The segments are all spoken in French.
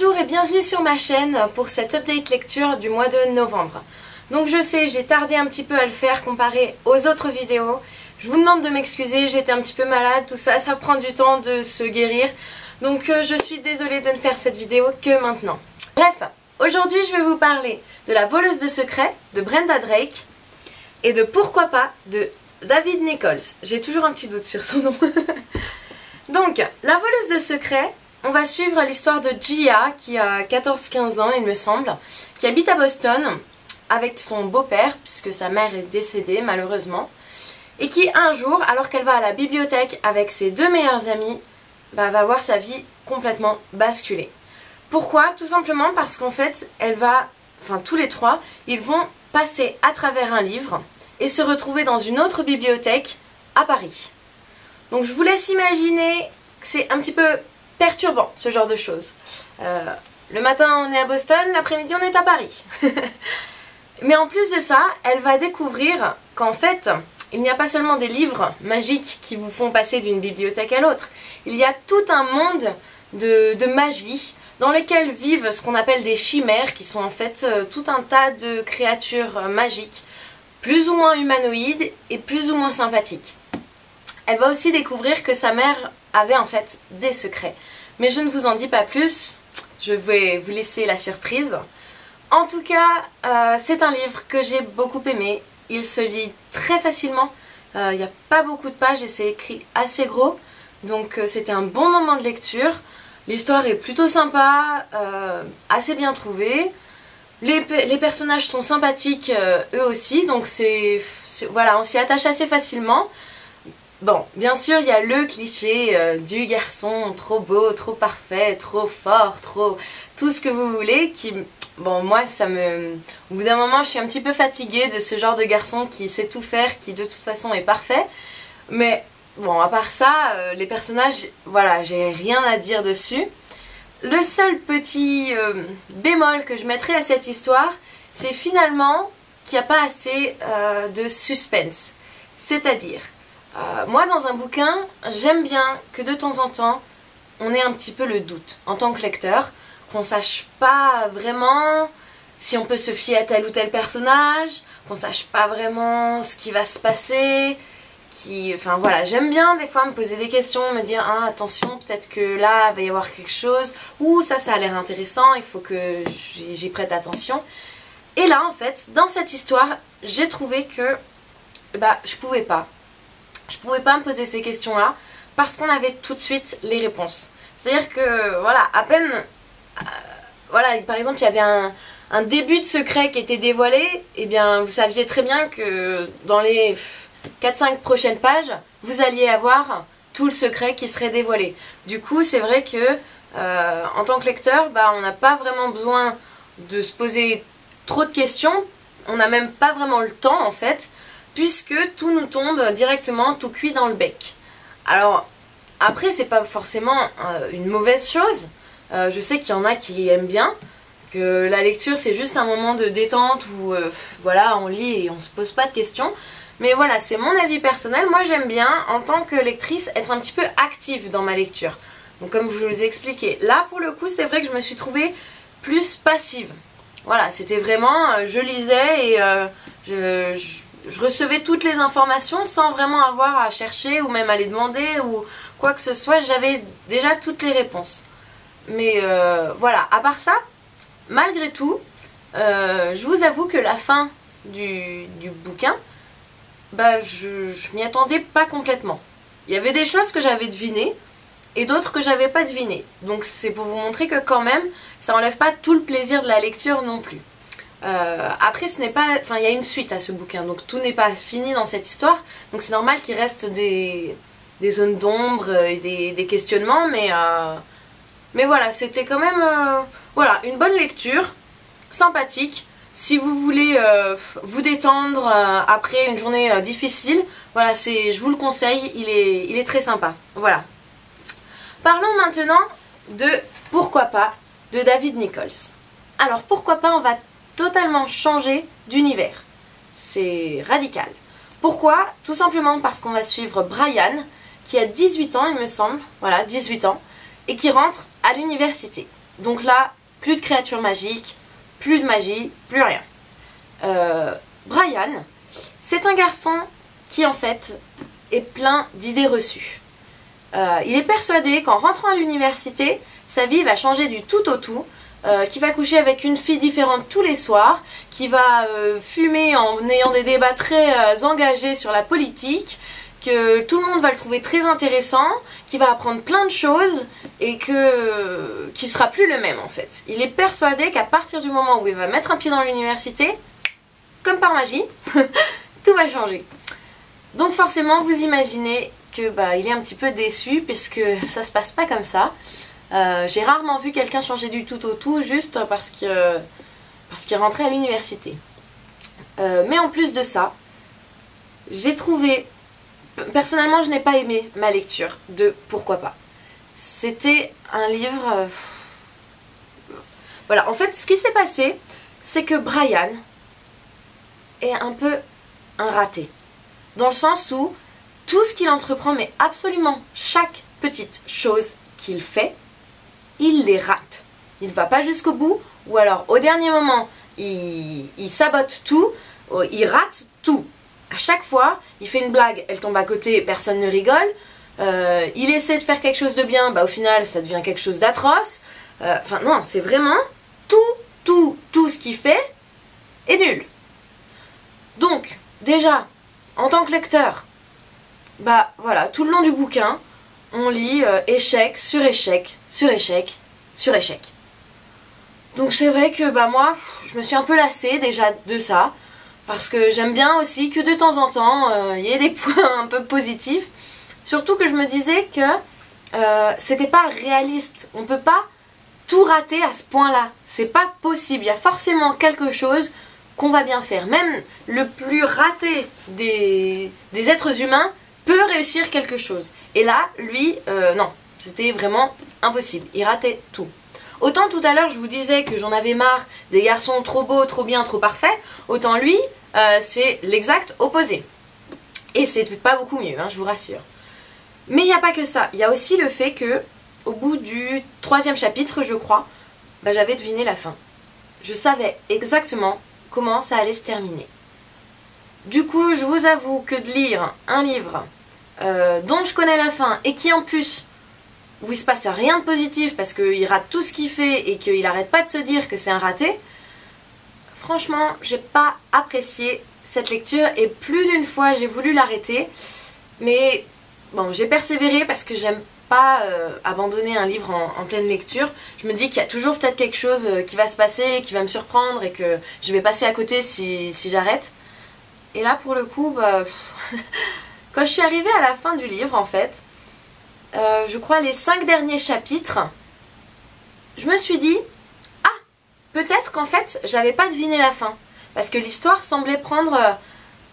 Bonjour et bienvenue sur ma chaîne pour cette update lecture du mois de novembre. Donc je sais, j'ai tardé un petit peu à le faire comparé aux autres vidéos. Je vous demande de m'excuser, j'étais un petit peu malade, tout ça, ça prend du temps de se guérir. Donc je suis désolée de ne faire cette vidéo que maintenant. Bref, aujourd'hui je vais vous parler de La voleuse de secrets de Brenda Drake et de Pourquoi pas de David Nichols. J'ai toujours un petit doute sur son nom. Donc, La voleuse de secrets, on va suivre l'histoire de Gia qui a 14-15 ans il me semble, qui habite à Boston avec son beau-père puisque sa mère est décédée malheureusement, et qui un jour, alors qu'elle va à la bibliothèque avec ses deux meilleurs amis, va voir sa vie complètement basculer. Pourquoi? Tout simplement parce qu'en fait, tous les trois, ils vont passer à travers un livre et se retrouver dans une autre bibliothèque à Paris. Donc je vous laisse imaginer que c'est un petit peu perturbant ce genre de choses. Le matin on est à Boston, l'après-midi on est à Paris. Mais en plus de ça, elle va découvrir qu'en fait, il n'y a pas seulement des livres magiques qui vous font passer d'une bibliothèque à l'autre. Il y a tout un monde de magie dans lesquels vivent ce qu'on appelle des chimères, qui sont en fait tout un tas de créatures magiques, plus ou moins humanoïdes et plus ou moins sympathiques. Elle va aussi découvrir que sa mère avait en fait des secrets. Mais je ne vous en dis pas plus, je vais vous laisser la surprise. En tout cas, c'est un livre que j'ai beaucoup aimé. Il se lit très facilement, il n'y a pas beaucoup de pages et c'est écrit assez gros. Donc c'était un bon moment de lecture. L'histoire est plutôt sympa, assez bien trouvée. Les personnages sont sympathiques eux aussi, donc voilà, on s'y attache assez facilement. Bon, bien sûr, il y a le cliché du garçon trop beau, trop parfait, trop fort, tout ce que vous voulez, qui, bon, moi, au bout d'un moment, je suis un petit peu fatiguée de ce genre de garçon qui sait tout faire, qui de toute façon est parfait. Mais, bon, à part ça, les personnages, voilà, j'ai rien à dire dessus. Le seul petit bémol que je mettrais à cette histoire, c'est finalement qu'il n'y a pas assez de suspense. C'est-à-dire, moi dans un bouquin, j'aime bien que de temps en temps, on ait un petit peu le doute en tant que lecteur, qu'on sache pas vraiment si on peut se fier à tel ou tel personnage, qu'on sache pas vraiment ce qui va se passer, enfin voilà, j'aime bien des fois me poser des questions, me dire ah, attention, peut-être que là il va y avoir quelque chose, ou ça a l'air intéressant, il faut que j'y prête attention. Et là en fait, dans cette histoire, j'ai trouvé que je pouvais pas me poser ces questions-là parce qu'on avait tout de suite les réponses. C'est-à-dire que, voilà, à peine, voilà, par exemple, il y avait un début de secret qui était dévoilé, et bien, vous saviez très bien que dans les 4-5 prochaines pages, vous alliez avoir tout le secret qui serait dévoilé. Du coup, c'est vrai que, en tant que lecteur, on n'a pas vraiment besoin de se poser trop de questions, on n'a même pas vraiment le temps, en fait, puisque tout nous tombe directement tout cuit dans le bec. Alors après c'est pas forcément une mauvaise chose, je sais qu'il y en a qui aiment bien, que la lecture c'est juste un moment de détente où voilà, on lit et on se pose pas de questions, mais voilà, c'est mon avis personnel. Moi j'aime bien en tant que lectrice être un petit peu active dans ma lecture, donc comme je vous ai expliqué, là pour le coup c'est vrai que je me suis trouvée plus passive. Voilà, c'était vraiment, je lisais et je recevais toutes les informations sans vraiment avoir à chercher ou même à les demander ou quoi que ce soit. J'avais déjà toutes les réponses. Mais voilà, à part ça, malgré tout, je vous avoue que la fin du bouquin, je m'y attendais pas complètement. Il y avait des choses que j'avais devinées et d'autres que j'avais pas devinées. Donc c'est pour vous montrer que quand même, ça enlève pas tout le plaisir de la lecture non plus. Après ce n'est pas, il y a une suite à ce bouquin, donc tout n'est pas fini dans cette histoire, donc c'est normal qu'il reste des zones d'ombre et des questionnements, mais voilà, c'était quand même voilà, une bonne lecture, sympathique, si vous voulez vous détendre après une journée difficile, voilà, je vous le conseille, il est très sympa, voilà. Parlons maintenant de Pourquoi pas de David Nichols. Alors pourquoi pas, on va totalement changer d'univers. C'est radical. Pourquoi? Tout simplement parce qu'on va suivre Brian, qui a 18 ans il me semble, voilà, 18 ans, et qui rentre à l'université. Donc là, plus de créatures magiques, plus de magie, plus rien. Brian, c'est un garçon qui en fait est plein d'idées reçues. Il est persuadé qu'en rentrant à l'université, sa vie va changer du tout au tout, qu'il va coucher avec une fille différente tous les soirs, qu'il va fumer en ayant des débats très engagés sur la politique, que tout le monde va le trouver très intéressant, qu'il va apprendre plein de choses et qu'il sera plus le même en fait. Il est persuadé qu'à partir du moment où il va mettre un pied dans l'université, comme par magie, tout va changer. Donc forcément vous imaginez que il est un petit peu déçu puisque ça se passe pas comme ça. J'ai rarement vu quelqu'un changer du tout au tout juste parce qu'il rentrait à l'université. Mais en plus de ça, j'ai trouvé... Personnellement, je n'ai pas aimé ma lecture de Pourquoi pas. C'était un livre... Voilà, en fait, ce qui s'est passé, c'est que Brian est un peu un raté. Dans le sens où tout ce qu'il entreprend, mais absolument chaque petite chose qu'il fait, il les rate. Il ne va pas jusqu'au bout, ou alors au dernier moment, il sabote tout, il rate tout. À chaque fois, il fait une blague, elle tombe à côté, personne ne rigole. Il essaie de faire quelque chose de bien, au final, ça devient quelque chose d'atroce. Enfin non, c'est vraiment tout ce qu'il fait est nul. Donc, déjà, en tant que lecteur, voilà, tout le long du bouquin, on lit échec sur échec, sur échec, sur échec. Donc c'est vrai que moi, je me suis un peu lassée déjà de ça. Parce que j'aime bien aussi que de temps en temps, il y ait des points un peu positifs. Surtout que je me disais que c'était pas réaliste. On peut pas tout rater à ce point-là. C'est pas possible. Il y a forcément quelque chose qu'on va bien faire. Même le plus raté des êtres humains peut réussir quelque chose. Et là, lui, non. C'était vraiment impossible. Il ratait tout. Autant tout à l'heure je vous disais que j'en avais marre des garçons trop beaux, trop bien, trop parfaits, autant lui, c'est l'exact opposé. Et c'est pas beaucoup mieux, je vous rassure. Mais il n'y a pas que ça, il y a aussi le fait que, au bout du 3e chapitre, je crois, j'avais deviné la fin. Je savais exactement comment ça allait se terminer. Du coup, je vous avoue que de lire un livre dont je connais la fin et qui en plus... où il se passe rien de positif parce qu'il rate tout ce qu'il fait et qu'il arrête pas de se dire que c'est un raté, franchement, j'ai pas apprécié cette lecture et plus d'une fois j'ai voulu l'arrêter. Mais bon, j'ai persévéré parce que j'aime pas abandonner un livre en pleine lecture. Je me dis qu'il y a toujours peut-être quelque chose qui va se passer, qui va me surprendre et que je vais passer à côté si j'arrête. Et là, pour le coup, quand je suis arrivée à la fin du livre, en fait, je crois les 5 derniers chapitres, je me suis dit, ah, peut-être qu'en fait, j'avais pas deviné la fin. Parce que l'histoire semblait prendre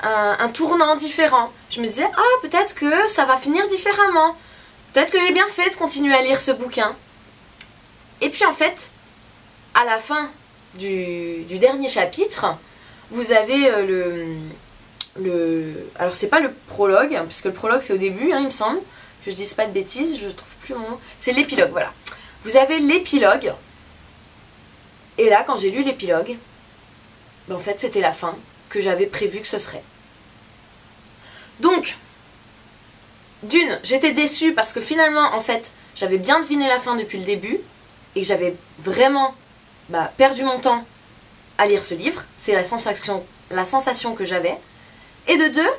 un tournant différent. Je me disais, ah, peut-être que ça va finir différemment. Peut-être que j'ai bien fait de continuer à lire ce bouquin. Et puis en fait, à la fin du dernier chapitre, vous avez alors c'est pas le prologue, puisque le prologue c'est au début, il me semble, que je dise pas de bêtises, je trouve plus mon nom. C'est l'épilogue, voilà. Vous avez l'épilogue. Et là, quand j'ai lu l'épilogue, en fait c'était la fin que j'avais prévu que ce serait. Donc, d'une, j'étais déçue parce que finalement, en fait, j'avais bien deviné la fin depuis le début et que j'avais vraiment perdu mon temps à lire ce livre. C'est la sensation que j'avais. Et de deux,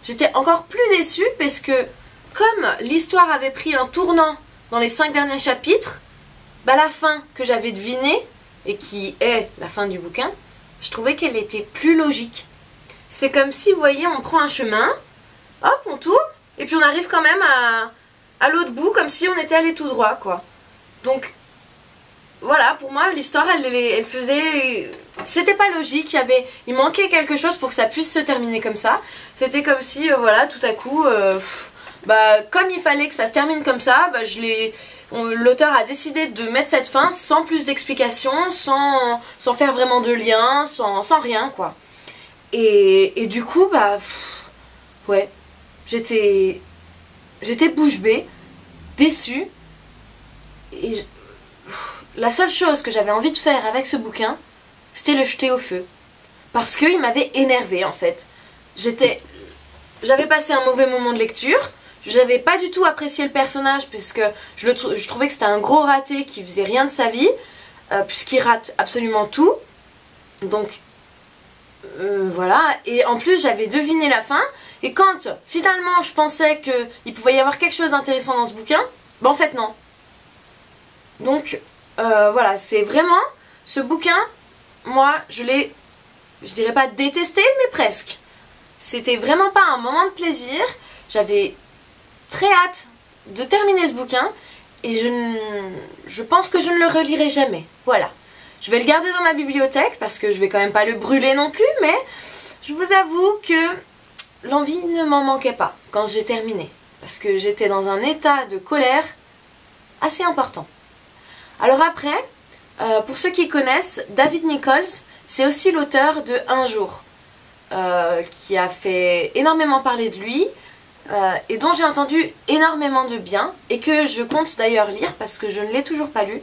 j'étais encore plus déçue parce que comme l'histoire avait pris un tournant dans les 5 derniers chapitres, la fin que j'avais devinée, et qui est la fin du bouquin, je trouvais qu'elle était plus logique. C'est comme si, vous voyez, on prend un chemin, hop, on tourne, et puis on arrive quand même à l'autre bout, comme si on était allé tout droit, quoi. Donc, voilà, pour moi, l'histoire, elle faisait... C'était pas logique, il manquait quelque chose pour que ça puisse se terminer comme ça. C'était comme si, voilà, tout à coup... comme il fallait que ça se termine comme ça, l'auteur a décidé de mettre cette fin sans plus d'explications, sans faire vraiment de lien, sans rien, quoi. Et du coup, ouais, j'étais bouche bée, déçue, et la seule chose que j'avais envie de faire avec ce bouquin, c'était le jeter au feu. Parce qu'il m'avait énervée en fait. J'avais passé un mauvais moment de lecture, j'avais pas du tout apprécié le personnage puisque je trouvais que c'était un gros raté qui faisait rien de sa vie, puisqu'il rate absolument tout. Donc voilà, et en plus j'avais deviné la fin, et quand finalement je pensais qu'il pouvait y avoir quelque chose d'intéressant dans ce bouquin, ben en fait non. Donc voilà, c'est vraiment ce bouquin, moi je l'ai, je dirais pas détesté, mais presque. C'était vraiment pas un moment de plaisir, j'avais très hâte de terminer ce bouquin, et je pense que je ne le relirai jamais, voilà. Je vais le garder dans ma bibliothèque parce que je vais quand même pas le brûler non plus, mais je vous avoue que l'envie ne m'en manquait pas quand j'ai terminé. Parce que j'étais dans un état de colère assez important. Alors après, pour ceux qui connaissent, David Nichols, c'est aussi l'auteur de Un jour, qui a fait énormément parler de lui, et dont j'ai entendu énormément de bien, et que je compte d'ailleurs lire parce que je ne l'ai toujours pas lu.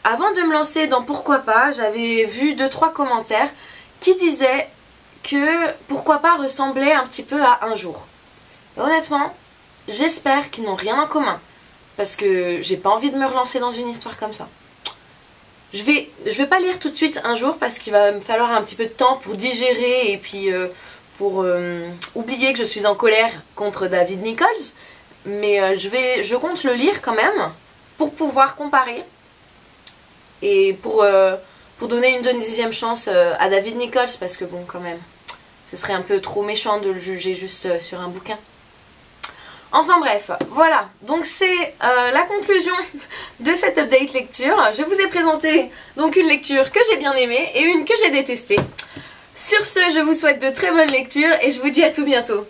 Avant de me lancer dans Pourquoi pas, j'avais vu 2-3 commentaires qui disaient que Pourquoi pas ressemblait un petit peu à Un jour. Et honnêtement, j'espère qu'ils n'ont rien en commun, parce que j'ai pas envie de me relancer dans une histoire comme ça. Je vais pas lire tout de suite Un jour parce qu'il va me falloir un petit peu de temps pour digérer et puis pour oublier que je suis en colère contre David Nichols, mais je compte le lire quand même, pour pouvoir comparer et pour donner une deuxième chance à David Nichols, parce que bon, quand même, ce serait un peu trop méchant de le juger juste sur un bouquin. Enfin bref, voilà, donc c'est la conclusion de cette update lecture. Je vous ai présenté donc une lecture que j'ai bien aimée et une que j'ai détestée. Sur ce, je vous souhaite de très bonnes lectures et je vous dis à tout bientôt.